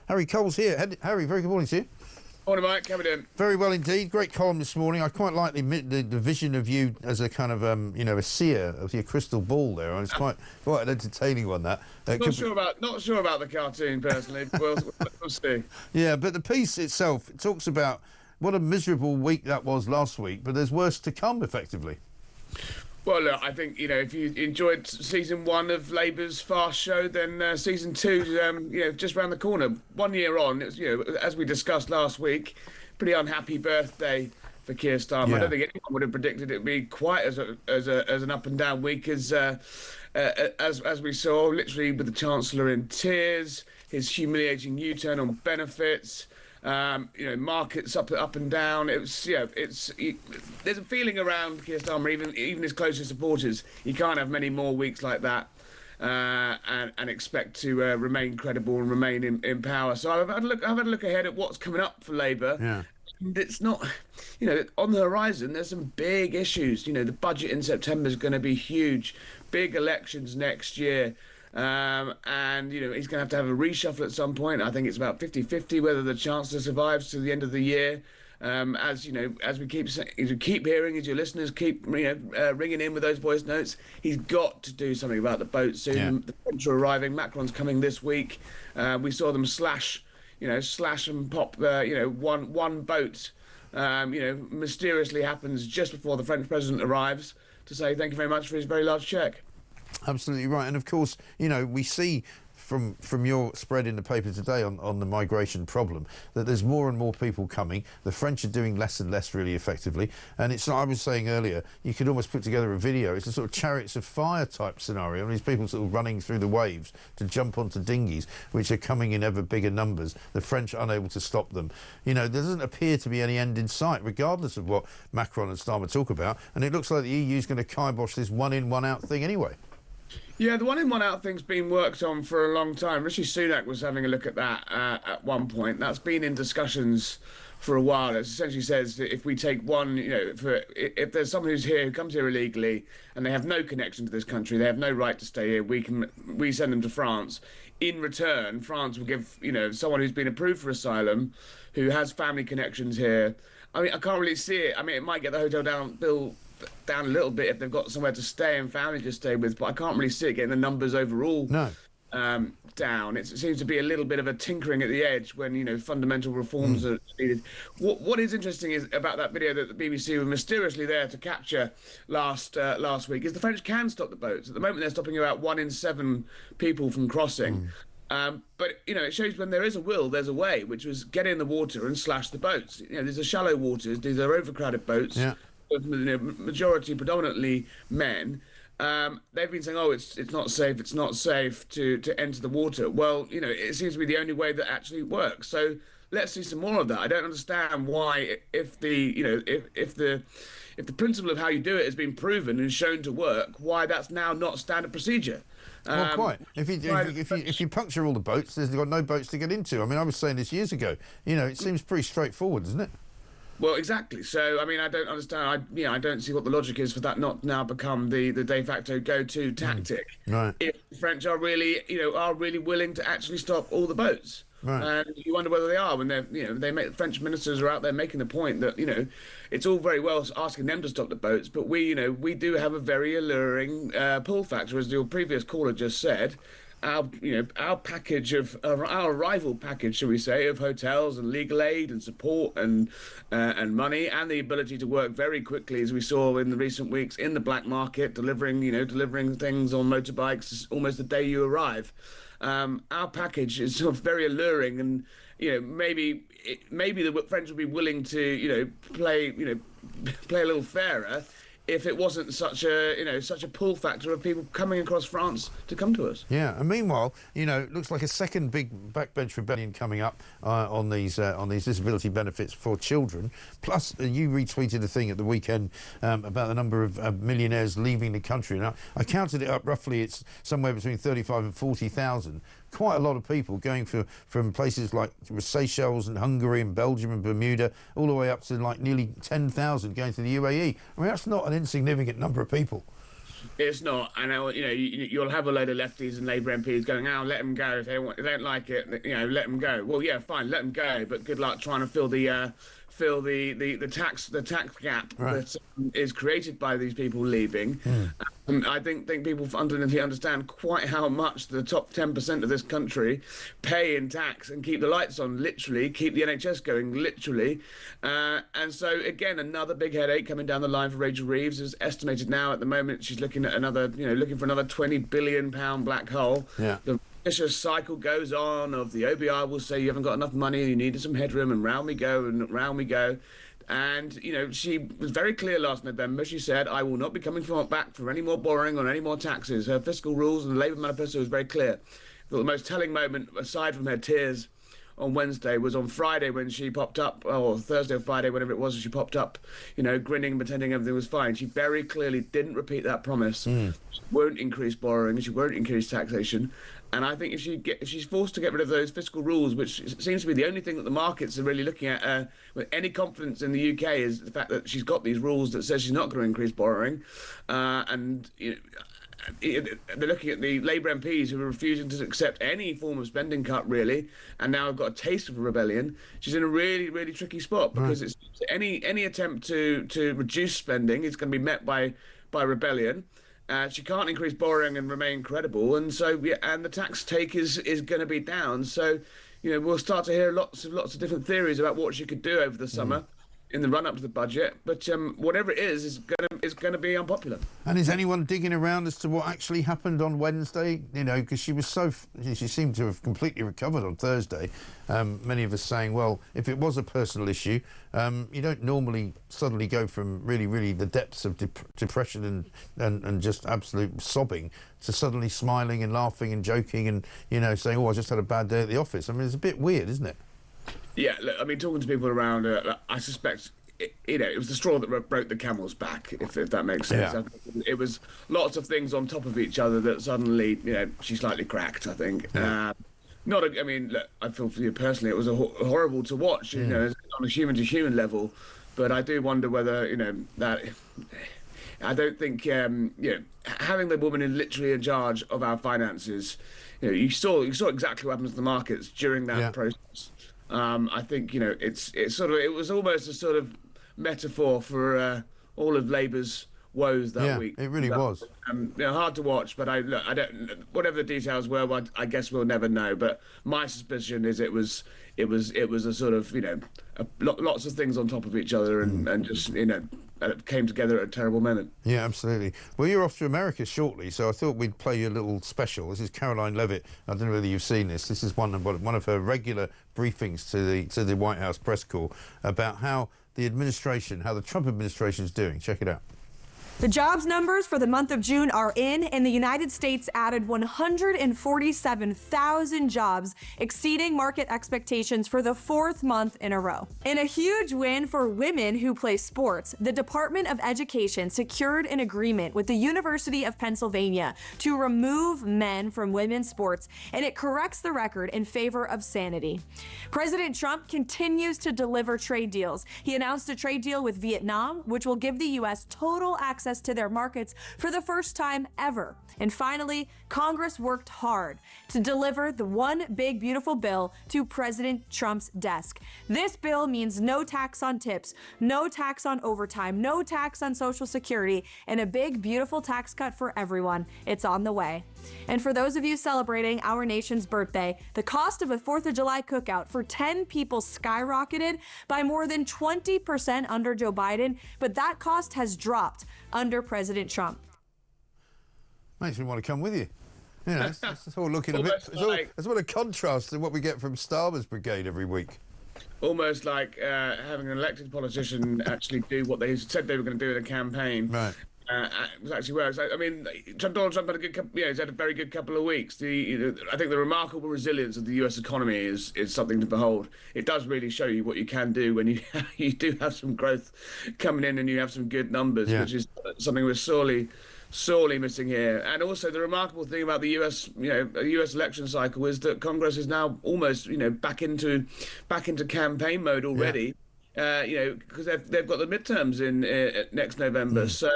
Harry Cole's here. Harry, very good morning to you. Morning, Mike. How are we doing? Very well indeed. Great column this morning. I quite like the vision of you as a kind of, a seer of your crystal ball there. It's quite an entertaining one, that. Not sure about the cartoon, personally. We'll see. Yeah, but the piece itself, it talks about what a miserable week that was last week, but there's worse to come, effectively. Well, look, I think, if you enjoyed season 1 of Labour's Fast Show, then season 2, just round the corner. 1 year on, it's, as we discussed last week, pretty unhappy birthday for Keir Starmer. Yeah. I don't think anyone would have predicted it would be quite as an up and down week as we saw, literally with the Chancellor in tears, his humiliating U-turn on benefits. Markets up and down. There's a feeling around Keir Starmer, even his closest supporters, he can't have many more weeks like that and expect to remain credible and remain in power. So I've had a look ahead at what's coming up for Labour. Yeah. And it's not, on the horizon, there's some big issues. The budget in September is going to be huge. Big elections next year. And he's going to have a reshuffle at some point. I think it's about 50-50 whether the Chancellor survives to the end of the year. As we keep hearing, as your listeners keep ringing in with those voice notes, he's got to do something about the boat soon. Yeah. The French are arriving. Macron's coming this week. We saw them slash and pop. One boat. Mysteriously happens just before the French president arrives to say thank you very much for his very large cheque. Absolutely right. And of course, we see from your spread in the paper today on the migration problem that there's more and more people coming. The French are doing less and less really effectively. And it's, I was saying earlier, you could almost put together a video. It's a sort of chariots of fire type scenario. These people sort of running through the waves to jump onto dinghies, which are coming in ever bigger numbers. The French unable to stop them. There doesn't appear to be any end in sight, regardless of what Macron and Starmer talk about. And it looks like the EU is going to kibosh this one in, one out thing anyway. Yeah, the one in, one out thing's been worked on for a long time. Rishi Sunak was having a look at that at one point. That's been in discussions for a while. It essentially says that if we take one, if there's someone who comes here illegally and they have no connection to this country, they have no right to stay here, we send them to France. In return, France will give, someone who's been approved for asylum, who has family connections here. I mean, I can't really see it. I mean, it might get the hotel bill down a little bit if they've got somewhere to stay and family to stay with, but I can't really see it getting the numbers overall down. It seems to be a little bit of a tinkering at the edge when fundamental reforms are needed. What is interesting is about that video that the BBC were mysteriously there to capture last week is the French can stop the boats. At the moment, they're stopping about 1 in 7 people from crossing. But it shows when there is a will, there's a way, which was get in the water and slash the boats. These are shallow waters. These are overcrowded boats. Yeah. Majority predominantly men. They've been saying, it's not safe to enter the water. Well, it seems to be the only way that actually works. So let's see some more of that. I don't understand why, if the principle of how you do it has been proven and shown to work, why that's now not standard procedure. Well, quite. If you puncture all the boats, there's got no boats to get into. I mean, I was saying this years ago. It seems pretty straightforward, doesn't it? Well, exactly. So, I mean, I don't understand. I don't see what the logic is for that not now become the de facto go-to tactic. Right. If the French are really, are really willing to actually stop all the boats. Right. And you wonder whether they are when they're, French ministers are out there making the point that, it's all very well asking them to stop the boats, but we do have a very alluring pull factor, as your previous caller just said. Our package of our arrival package, shall we say, of hotels and legal aid and support and money and the ability to work very quickly, as we saw in the recent weeks in the black market, delivering things on motorbikes almost the day you arrive. Our package is sort of very alluring, and maybe the French would be willing to play a little fairer if it wasn't such a pull factor of people coming across France to come to us. Yeah, and meanwhile, it looks like a second big backbench rebellion coming up on these disability benefits for children. Plus, you retweeted a thing at the weekend about the number of millionaires leaving the country. Now, I counted it up roughly. It's somewhere between 35 and 40,000. Quite a lot of people going from places like Seychelles and Hungary and Belgium and Bermuda all the way up to like nearly 10,000 going to the UAE. I mean, that's not an insignificant number of people. It's not, and you'll have a load of lefties and Labour MPs going, "Oh, let them go if they don't like it. Let them go." Well, yeah, fine, let them go, but good luck trying to fill the tax gap Right. that is created by these people leaving. I think people fundamentally understand quite how much the top 10% of this country pay in tax and keep the lights on, literally, keep the NHS going, literally. And so, again, another big headache coming down the line for Rachel Reeves. Is estimated now at the moment she's looking at looking for another £20 billion black hole. Yeah. The vicious cycle goes on of the OBI will say you haven't got enough money, you needed some headroom, and round we go and round we go. And, she was very clear last November. She said, I will not be coming back for any more borrowing or any more taxes. Her fiscal rules and the Labour manifesto was very clear. The most telling moment, aside from her tears on Wednesday, was on Friday when she popped up, or Thursday or Friday, whatever it was, she popped up, grinning, pretending everything was fine. She very clearly didn't repeat that promise. She won't increase borrowing, she won't increase taxation. And I think if she's forced to get rid of those fiscal rules, which seems to be the only thing that the markets are really looking at with any confidence in the UK, is the fact that she's got these rules that says she's not going to increase borrowing. They're looking at the Labour MPs who are refusing to accept any form of spending cut, really, and now have got a taste of a rebellion. She's in a really, really tricky spot because it's any attempt to reduce spending is going to be met by rebellion. She can't increase borrowing and remain credible, and so and the tax take is going to be down. So, we'll start to hear lots of different theories about what she could do over the summer in the run up to the budget. But whatever it is going to be unpopular. And is anyone digging around as to what actually happened on Wednesday? Because she seemed to have completely recovered on Thursday. Many of us saying, well, if it was a personal issue, you don't normally suddenly go from really, really the depths of depression and just absolute sobbing to suddenly smiling and laughing and joking and, saying, oh, I just had a bad day at the office. I mean, it's a bit weird, isn't it? Yeah, look, I mean, talking to people around, I suspect, it was the straw that broke the camel's back, if that makes sense. Yeah. It was lots of things on top of each other that suddenly, she slightly cracked, I think. Yeah. Look, I feel for you personally, it was horrible to watch, on a human-to-human level. But I do wonder whether, that... I don't think, having the woman in literally in charge of our finances, you saw exactly what happened to the markets during that process. I think it was almost a sort of metaphor for all of Labour's woes that week. It really was. Hard to watch, but I don't. Whatever the details were, I guess we'll never know. But my suspicion is it was a sort of lots of things on top of each other and just it came together at a terrible moment. Yeah, absolutely. Well, you're off to America shortly, so I thought we'd play you a little special. This is Caroline Levitt. I don't know whether you've seen this. This is one of her regular briefings to the White House press corps about how the Trump administration is doing. Check it out. The jobs numbers for the month of June are in, and the United States added 147,000 jobs, exceeding market expectations for the fourth month in a row. In a huge win for women who play sports, the Department of Education secured an agreement with the University of Pennsylvania to remove men from women's sports, and it corrects the record in favor of sanity. President Trump continues to deliver trade deals. He announced a trade deal with Vietnam, which will give the U.S. total access to their markets for the first time ever. And finally, Congress worked hard to deliver the one big beautiful bill to President Trump's desk. This bill means no tax on tips, no tax on overtime, no tax on Social Security, and a big beautiful tax cut for everyone. It's on the way. And for those of you celebrating our nation's birthday, the cost of a 4th of July cookout for 10 people skyrocketed by more than 20% under Joe Biden, but that cost has dropped under President Trump. Makes me want to come with you. It's all looking a bit... It's what a contrast to what we get from Starmer's brigade every week. Almost like having an elected politician actually do what they said they were going to do in a campaign. Right. It actually works. I mean, Donald Trump had he's had a very good couple of weeks. I think the remarkable resilience of the U.S. economy is something to behold. It does really show you what you can do when you do have some growth coming in and you have some good numbers, which is something we're sorely missing here. And also the remarkable thing about the U.S. U.S. election cycle is that Congress is now almost back into campaign mode already. Because they've got the midterms in next November. So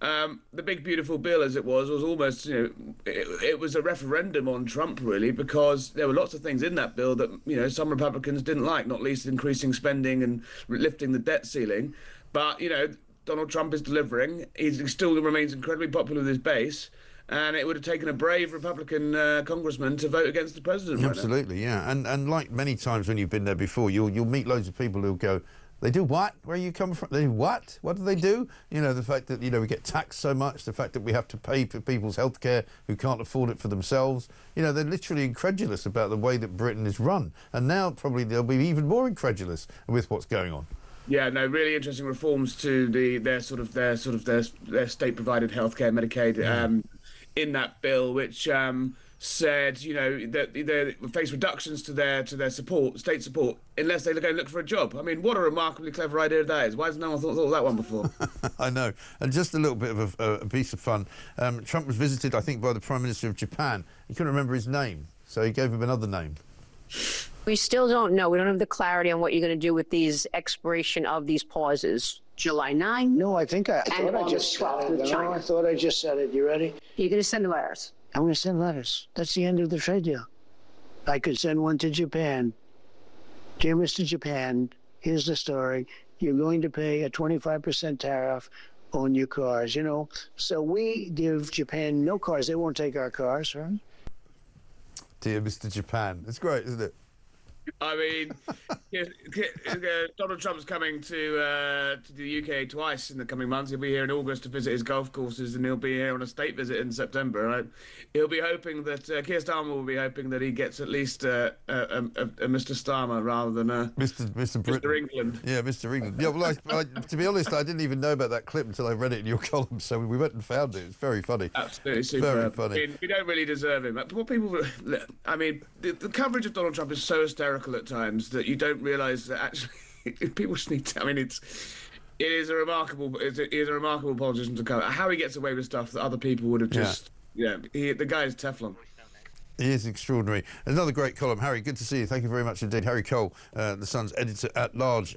The big beautiful bill, as it was almost, it was a referendum on Trump, really, because there were lots of things in that bill that, some Republicans didn't like, not least increasing spending and lifting the debt ceiling. But, Donald Trump is delivering. He still remains incredibly popular with his base. And it would have taken a brave Republican congressman to vote against the president. Absolutely, yeah. And like many times when you've been there before, you'll meet loads of people who'll go, they do what? Where are you coming from? They do what? What do they do? The fact that, we get taxed so much, the fact that we have to pay for people's health care who can't afford it for themselves. They're literally incredulous about the way that Britain is run. And now probably they'll be even more incredulous with what's going on. Yeah, no, really interesting reforms to their state-provided healthcare, Medicaid, in that bill, which said, that they face reductions to their state support, unless they go and look for a job. I mean, what a remarkably clever idea that is. Why has no one thought of that one before? I know. And just a little bit of a piece of fun. Trump was visited, I think, by the Prime Minister of Japan. He couldn't remember his name, so he gave him another name. We still don't know. We don't have the clarity on what you're going to do with these expiration of these pauses. July 9? No, I thought I just said it. No, I thought I just said it. You ready? You're going to send letters. I'm going to send letters. That's the end of the trade deal. I could send one to Japan. Dear Mr. Japan, here's the story. You're going to pay a 25% tariff on your cars, So we give Japan no cars. They won't take our cars, right? Dear Mr. Japan. It's great, isn't it? I mean, Donald Trump's coming to the UK twice in the coming months. He'll be here in August to visit his golf courses, and he'll be here on a state visit in September. Right? He'll be hoping that Keir Starmer will be hoping that he gets at least a Mr. Starmer rather than a Mr. England. Yeah, Mr. England. Yeah, well, to be honest, I didn't even know about that clip until I read it in your column. So we went and found it. It's very funny. Absolutely super. Very funny. I mean, we don't really deserve him. But what people, I mean, the coverage of Donald Trump is so hysterical at times that you don't realise that actually people just need to. I mean, it is a remarkable politician to cover. How he gets away with stuff that other people would have just. Yeah, the guy is Teflon. He is extraordinary. Another great column, Harry. Good to see you. Thank you very much indeed, Harry Cole, the Sun's editor at large.